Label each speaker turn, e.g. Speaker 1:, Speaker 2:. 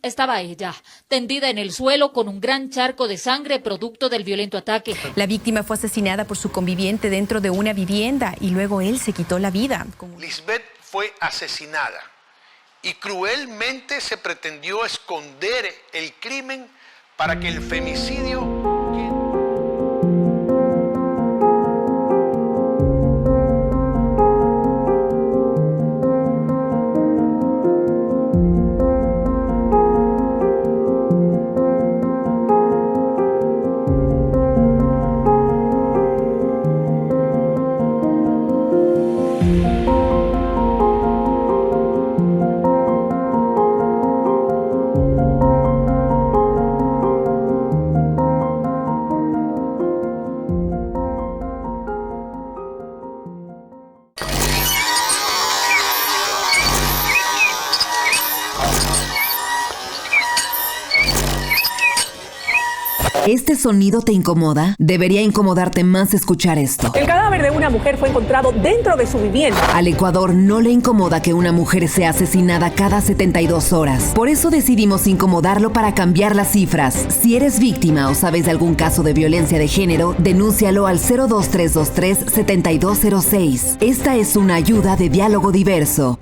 Speaker 1: Estaba ella, tendida en el suelo con un gran charco de sangre producto del violento ataque.
Speaker 2: La víctima fue asesinada por su conviviente dentro de una vivienda y luego él se quitó la vida.
Speaker 3: Lisbeth fue asesinada y cruelmente se pretendió esconder el crimen para que el femicidio...
Speaker 4: ¿Este sonido te incomoda? Debería incomodarte más escuchar esto.
Speaker 5: El cadáver de una mujer fue encontrado dentro de su vivienda.
Speaker 4: Al Ecuador no le incomoda que una mujer sea asesinada cada 72 horas. Por eso decidimos incomodarlo para cambiar las cifras. Si eres víctima o sabes de algún caso de violencia de género, denúncialo al 02323-7206. Esta es una ayuda de Diálogo Diverso.